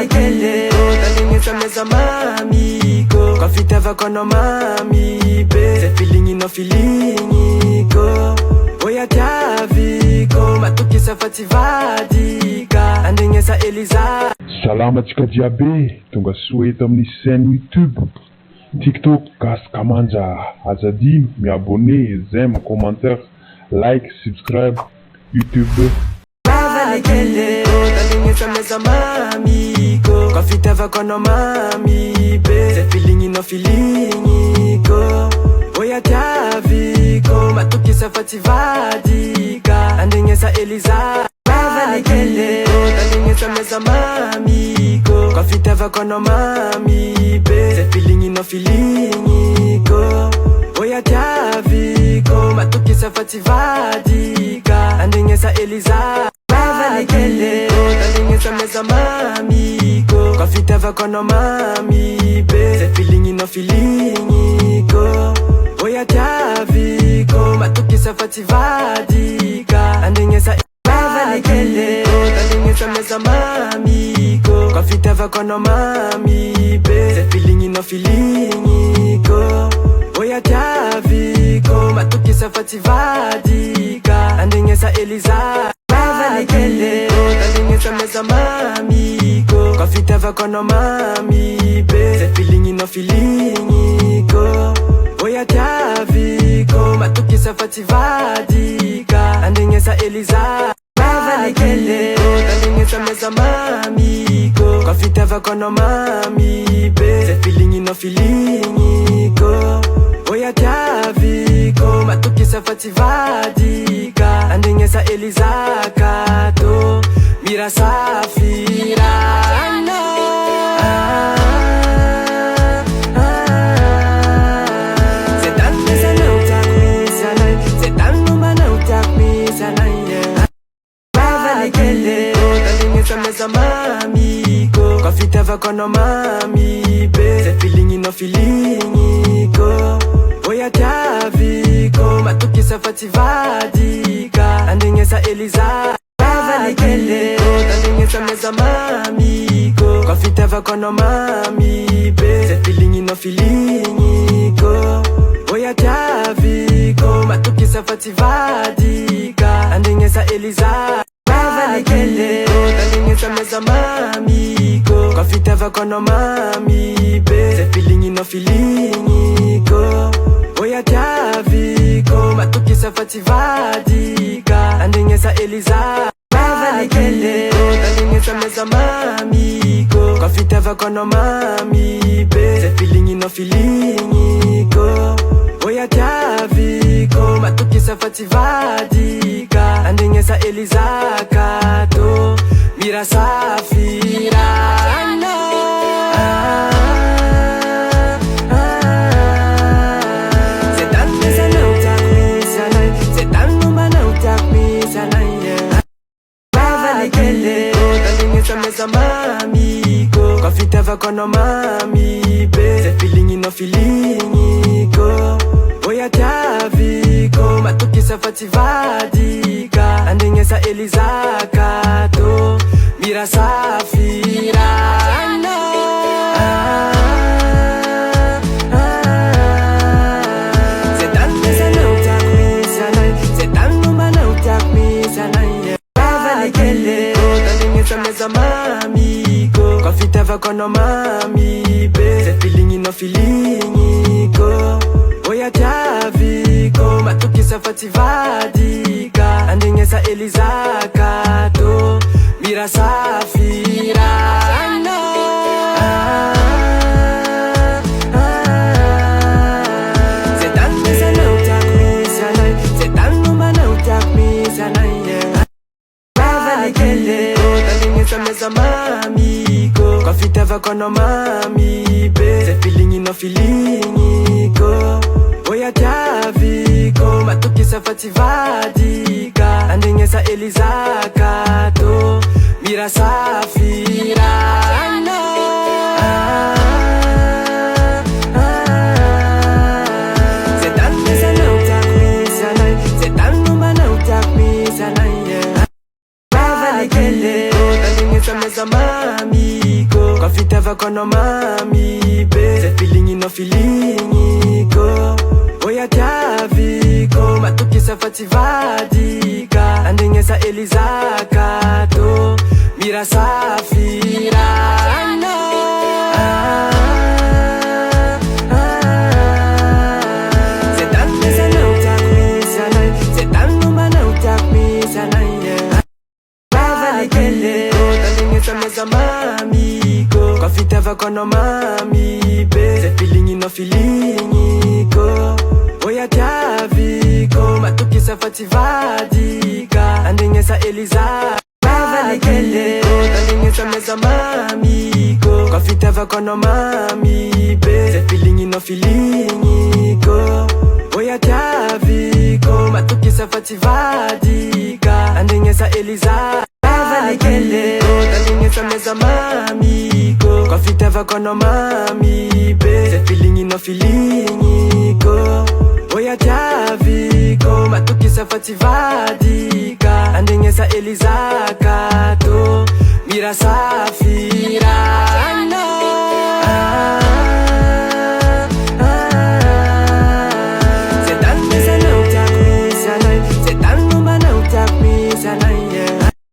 kele Talingi meza mami ko Kwa fitava kono mami be Se feelingi ko Oya tiavi ko Matukisa fativadika Andengesa Eliza Salama tsika jiaby tonga soa eto amin'ny chaîne YouTube, TikTok Gasy Kamanja. Azadino miabonné, j'aime, commentaire, like, subscribe, YouTube. Kele Talingi meza mami ko Kwa fitava kono mami be Se feelingi ko Oya tiavi ko Matukisa fativadika Andengesa Eliza kele Talingi meza mami ko Kwa fitava kono mami be Se feelingi ko Oya tiavi ko Matukisa fativadika Andengesa Eliza kele Talingi meza mami ko Kwa fitava kono mami be Se feelingi ko Oya tiavi ko Matukisa fativadika Andengesa kele Talingi meza mami ko Kwa fitava kono mami be Se feelingi ko Oya tiavi ko Matukisa fativadika Andengesa Eliza kele Talingi meza mami ko Kwa fitava kono mami be Se feelingi ko Oya tiavi ko Matukisa fativadika Andengesa Eliza kele Talingi meza mami ko Kwa fitava kono mami be Se feelingi ko Oya tiavi ko Matukisa fativadika Andengesa Eliza kato Mira safira kele Talingi meza mami ko Kwa fitava kono mami be Se feelingi ko Oya tiavi ko Matukisa fativadika Andengesa Eliza kele Talingi meza mami ko Kwa fitava kono mami be Se feelingi ko Oya tiavi ko Matukisa fativadika Andengesa Eliza kele Talingi meza mami ko Kwa fitava kono mami be Se feelingi ko Oya tiavi ko Matukisa fativadika Andengesa Eliza kele Talingi meza mami ko Kwa fitava kono mami be Se feelingi ko Oya tiavi ko Matukisa fativadika Andengesa Eliza kato Mira safira kele Talingi meza mami ko Kwa fitava kono mami be Se feelingi ko Oya tiavi ko Matukisa fativadika Andengesa Eliza kato Mira safira kele Talingi meza mami ko Kwa fitava kono mami be Se feelingi ko Oya tiavi ko Matukisa fativadika Andengesa Eliza kato Mira safira kele Talingi meza mami ko Kwa fitava kono mami be Se feelingi ko Oya tiavi ko Matukisa fativadika Andengesa Eliza kato Mira safira kele Talingi meza mami mamiko kwa fitavako no mami be ze feelingiko oya tiaviko matukisa fativadika andengesa elizakato mira safira mamiko kwa fitavako no mami be ze feelingiko oya tiaviko matukisa fativadika andengesa eliza andengesa meza mamiko kwa fitavako no mami be ze feelingiko oya tiaviko matukisa fativadika andengesa eliza andengesa meza mamiko kwa fitavako no mami be ze feelingiko oya tiaviko matukisa fativadika andengesa elizakato mira safira